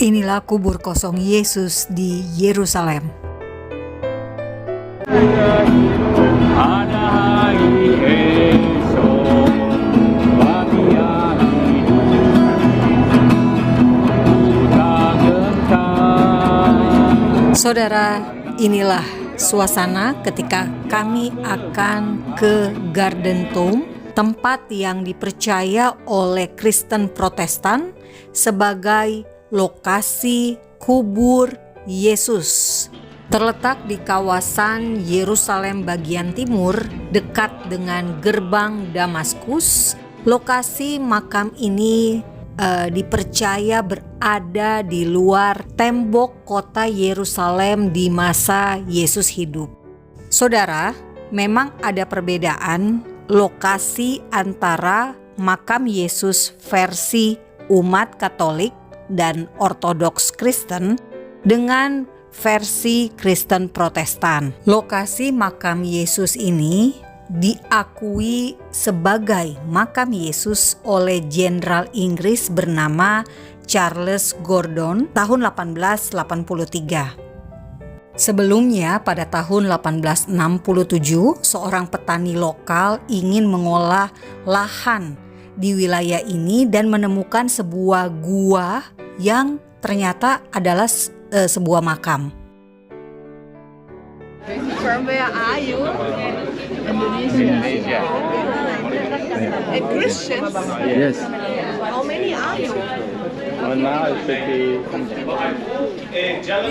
Inilah kubur kosong Yesus di Yerusalem. Ada hari esok bagi yang hidup, tak gentar. Saudara, inilah suasana ketika kami akan ke Garden Tomb, tempat yang dipercaya oleh Kristen Protestan sebagai lokasi kubur Yesus. Terletak di kawasan Yerusalem bagian timur, dekat dengan gerbang Damaskus. Lokasi makam ini dipercaya berada di luar tembok kota Yerusalem di masa Yesus hidup. Saudara, memang ada perbedaan lokasi antara makam Yesus versi umat Katolik dan Ortodoks Kristen dengan versi Kristen Protestan. Lokasi makam Yesus ini diakui sebagai makam Yesus oleh Jenderal Inggris bernama Charles Gordon tahun 1883. Sebelumnya pada tahun 1867, seorang petani lokal ingin mengolah lahan di wilayah ini dan menemukan sebuah gua yang ternyata adalah sebuah makam. From where are you? Indonesia. And Christians? Yes. How many are you? Now it's 50.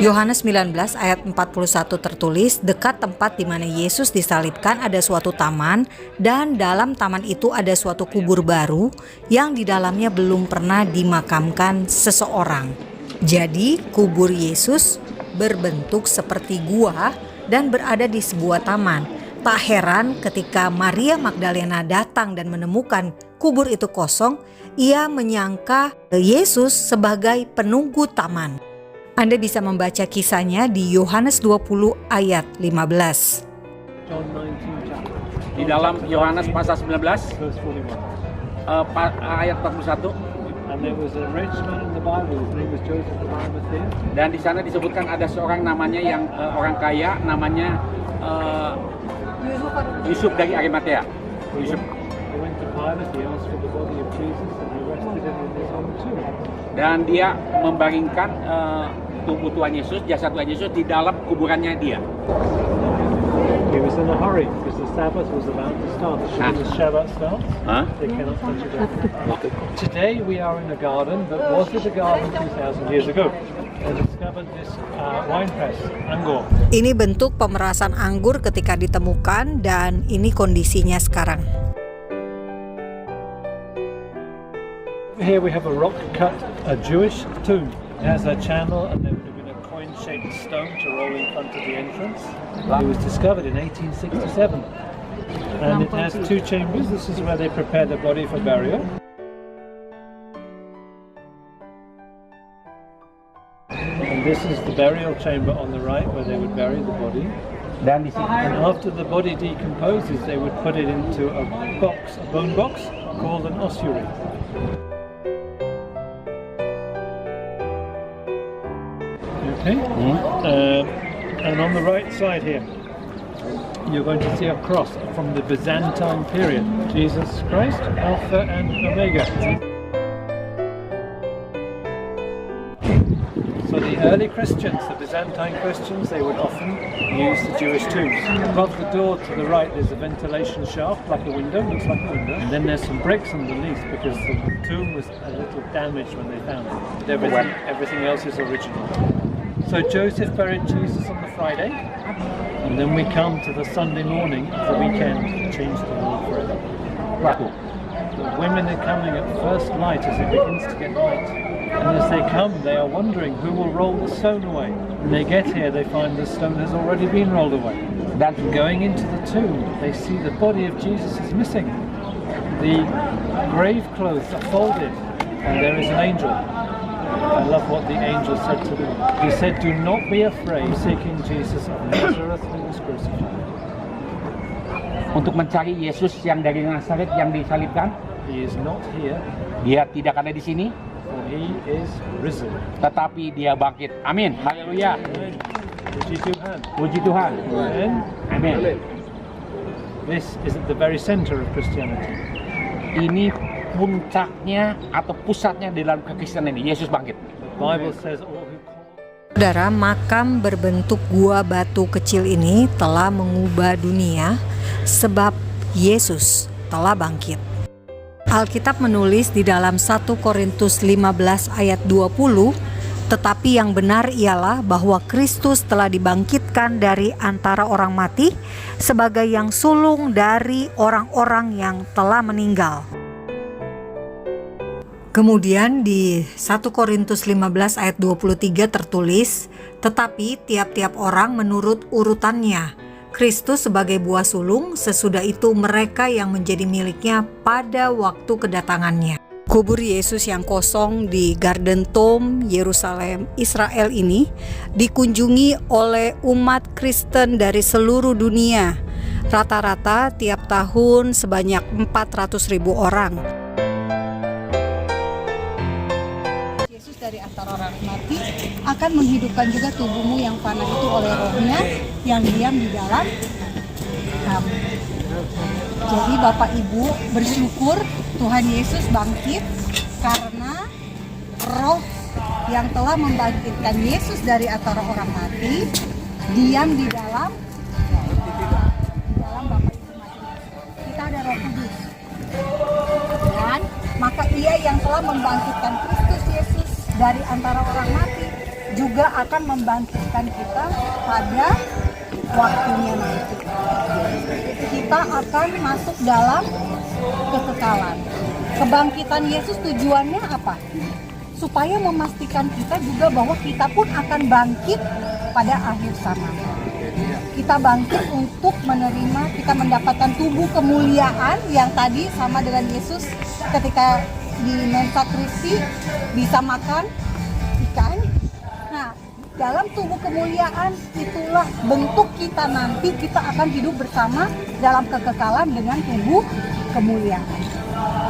Yohanes 19 ayat 41 tertulis, dekat tempat di mana Yesus disalibkan ada suatu taman, dan dalam taman itu ada suatu kubur baru yang di dalamnya belum pernah dimakamkan seseorang. Jadi kubur Yesus berbentuk seperti gua dan berada di sebuah taman. Tak heran ketika Maria Magdalena datang dan menemukan kubur itu kosong, ia menyangka Yesus sebagai penunggu taman. Anda bisa membaca kisahnya di Yohanes 20 ayat 15. Di dalam Yohanes pasal 19 ayat 41. And there was a rich man in the Bible, his name was Joseph of Arimathea. Dan di sana disebutkan ada seorang namanya yang orang kaya, namanya Yusuf dari Arimatea. Yusuf. He went to Pilate, he asked for the body of Jesus, and he rested him in his own tomb. Dan dia membaringkan tubuh Tuhan Yesus, jasad Tuhan Yesus di dalam kuburannya dia. He was in a hurry because the Sabbath was about to start. As soon as Shabbat starts, they cannot touch it again. Today we are in a garden, but was it a garden 2,000 years ago? They discovered this wine press, Angor. Ini bentuk pemerasan anggur ketika ditemukan, dan ini kondisinya sekarang. Here we have a rock cut, a Jewish tomb. It has a channel, and there would have been a coin-shaped stone to roll in front of the entrance. It was discovered in 1867, and it has two chambers. This is where they prepare the body for burial. And this is the burial chamber on the right where they would bury the body. Dan di sini And after the body decomposes, they would put it into a box, a bone box, called an ossuary. Okay. And on the right side here, you're going to see a cross from the Byzantine period. Jesus Christ, Alpha and Omega. So the early Christians, the Byzantine Christians, they would often use the Jewish tombs. Above the door to the right, there's a ventilation shaft, like a window, looks like a window. And then there's some bricks underneath because the tomb was a little damaged when they found it. Everything else is original. So Joseph buried Jesus on the Friday, and then we come to the Sunday morning of the weekend to change the world forever. The women are coming at first light as it begins to get light. And as they come, they are wondering who will roll the stone away. When they get here, they find the stone has already been rolled away. And going into the tomb, they see the body of Jesus is missing. The grave clothes are folded, and there is an angel. I love what the angel said to them. He said, "Do not be afraid, seeking Jesus of Nazareth who was crucified." untuk mencari Yesus yang dari Nazaret yang disalibkan. He is not here. Dia tidak ada di sini. for he is risen. Tetapi dia bangkit. Amin. Haleluya. Amen. Puji Tuhan. Puji Tuhan. Amen. Amin. This is at the very center of Christianity. Ini puncaknya atau pusatnya di dalam kekristenan ini. Yesus bangkit. The Bible says all who call. Saudara, makam berbentuk gua batu kecil ini telah mengubah dunia sebab Yesus telah bangkit. Alkitab menulis di dalam 1 Korintus 15 ayat 20, tetapi yang benar ialah bahwa Kristus telah dibangkitkan dari antara orang mati sebagai yang sulung dari orang-orang yang telah meninggal. Kemudian di 1 Korintus 15 ayat 23 tertulis, tetapi tiap-tiap orang menurut urutannya, Kristus sebagai buah sulung, sesudah itu mereka yang menjadi miliknya pada waktu kedatangannya. Kubur Yesus yang kosong di Garden Tomb, Yerusalem, Israel ini dikunjungi oleh umat Kristen dari seluruh dunia. Rata-rata tiap tahun sebanyak 400.000 orang. Yesus dari antara orang mati akan menghidupkan juga tubuhmu yang fana itu oleh rohnya yang diam di dalam kamu. Jadi Bapak Ibu bersyukur Tuhan Yesus bangkit karena roh yang telah membangkitkan Yesus dari antara orang mati diam di dalam Bapak Ibu masing-masing. Kita ada Roh Kudus. Dan maka Ia yang telah membangkitkan Kristus Yesus dari antara orang mati juga akan membangkitkan kita pada waktunya nanti. Kita akan masuk dalam kekekalan. Kebangkitan Yesus tujuannya apa? Supaya memastikan kita juga bahwa kita pun akan bangkit pada akhir zaman. Kita bangkit untuk menerima, kita mendapatkan tubuh kemuliaan yang tadi sama dengan Yesus ketika di Mensa Christi bisa makan ikan. Nah, dalam tubuh kemuliaan itulah bentuk kita nanti, kita akan hidup bersama dalam kekekalan dengan tubuh kemuliaan.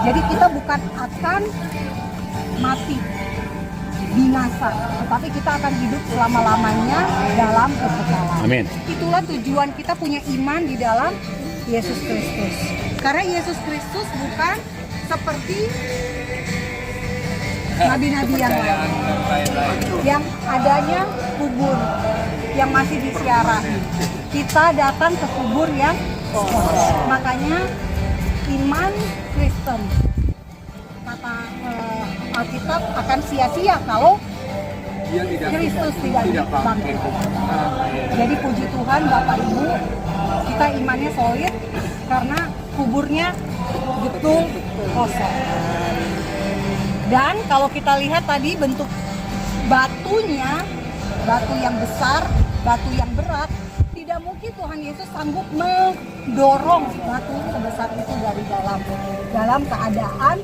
Jadi kita bukan akan mati, binasa, tetapi kita akan hidup selama-lamanya dalam kekekalan. Amin. Itulah tujuan kita punya iman di dalam Yesus Kristus. Karena Yesus Kristus bukan seperti nabi-nabi yang lain, yang adanya kubur yang masih disiarahi. Kita datang ke kubur yang kosong. Makanya iman Kristen, kata Alkitab, akan sia-sia kalau Kristus tidak bangkit. Jadi puji Tuhan Bapak Ibu, kita imannya solid karena kuburnya betul kosong. Dan kalau kita lihat tadi bentuk batunya, batu yang besar, batu yang berat, tidak mungkin Tuhan Yesus sanggup mendorong batu sebesar itu dari dalam keadaan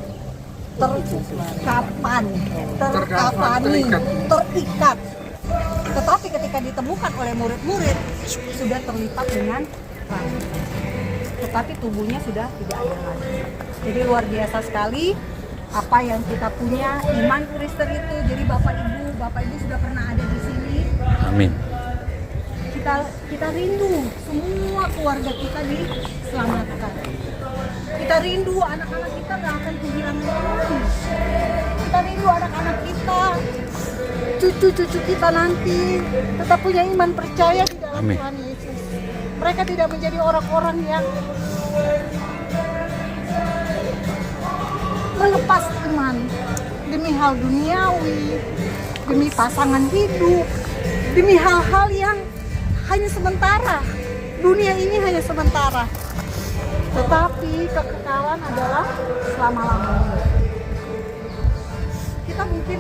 terkapani, terikat. Tetapi ketika ditemukan oleh murid-murid, sudah terlipat dengan kain. Tetapi tubuhnya sudah tidak ada lagi. Jadi luar biasa sekali apa yang kita punya, iman Kristen itu. Jadi Bapak Ibu sudah pernah ada di sini. Amin. Kita rindu semua keluarga kita diselamatkan. Kita rindu anak-anak kita nggak akan kehilangan Tuhan. Kita rindu anak-anak kita, cucu-cucu kita nanti tetap punya iman percaya di dalam Amin. Tuhan Yesus. Mereka tidak menjadi orang-orang yang melepas iman demi hal duniawi, demi pasangan hidup, demi hal-hal yang hanya sementara. Dunia ini hanya sementara, tetapi kekekalan adalah selama-lamanya. Kita mungkin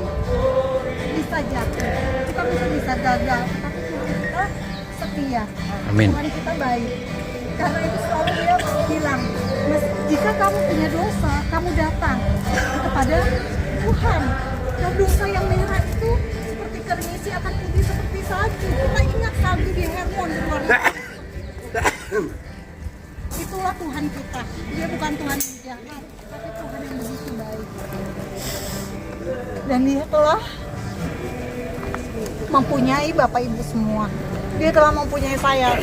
bisa jatuh, kita mungkin bisa gagal, tapi Tuhan kita setia. Amin. Tuhan kita baik. Karena itu selalu Dia bilang, jika kamu punya dosa, kamu datang kepada Tuhan. Dan dosa yang merah itu seperti kermisi akan putih seperti salju. Kita ingat salju di Hermon di luar negeri. Itulah Tuhan kita. Dia bukan Tuhan yang jahat, tapi Tuhan yang begitu baik. Dan Dia telah mempunyai Bapak Ibu semua. Dia telah mempunyai saya.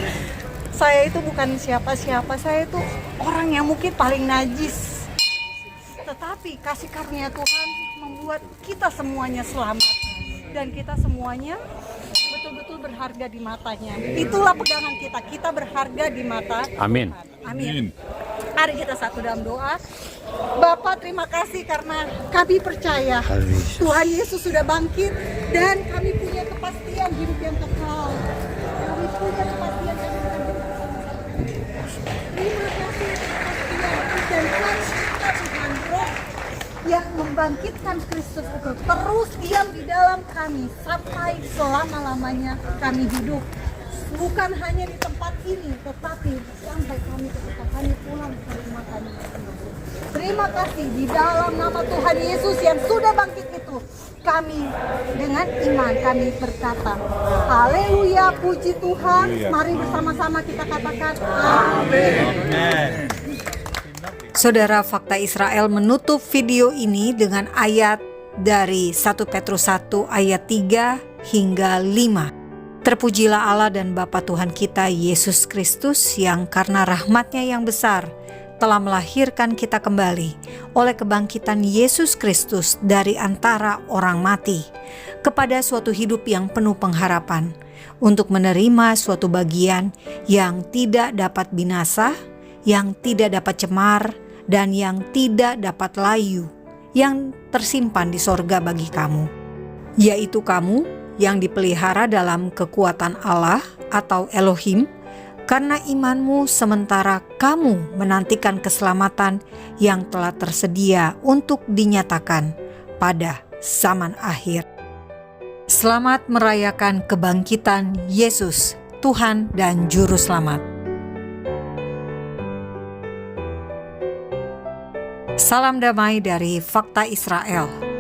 Saya itu bukan siapa-siapa, saya itu orang yang mungkin paling najis. Tetapi kasih karunia Tuhan membuat kita semuanya selamat. Dan kita semuanya betul-betul berharga di matanya. Itulah pegangan kita, kita berharga di mata Amin. Tuhan. Amin. Mari kita satu dalam doa. Bapa, terima kasih karena kami percaya Tuhan Yesus sudah bangkit dan kami punya kepastian hidup yang kekal. Kami punya kepastian hidup yang kekal. Terima kasih kepastian dan sukacita Tuhan Roh yang membangkitkan Kristus itu terus diam di dalam kami sampai selama-lamanya kami hidup. Bukan hanya di tempat ini, tetapi sampai kami ketika kami pulang ke rumah kami. Terima kasih di dalam nama Tuhan Yesus yang sudah bangkit itu. Kami dengan iman kami berkata, haleluya, puji Tuhan. Mari bersama-sama kita katakan amin. Saudara, Fakta Israel menutup video ini dengan ayat dari 1 Petrus 1 ayat 3 hingga 5. Terpujilah Allah dan Bapa Tuhan kita Yesus Kristus yang karena rahmat-Nya yang besar telah melahirkan kita kembali oleh kebangkitan Yesus Kristus dari antara orang mati kepada suatu hidup yang penuh pengharapan untuk menerima suatu bagian yang tidak dapat binasa, yang tidak dapat cemar, dan yang tidak dapat layu, yang tersimpan di sorga bagi kamu, yaitu kamu yang dipelihara dalam kekuatan Allah atau Elohim, karena imanmu sementara kamu menantikan keselamatan yang telah tersedia untuk dinyatakan pada zaman akhir. Selamat merayakan kebangkitan Yesus, Tuhan dan Juru Selamat. Salam damai dari Fakta Israel.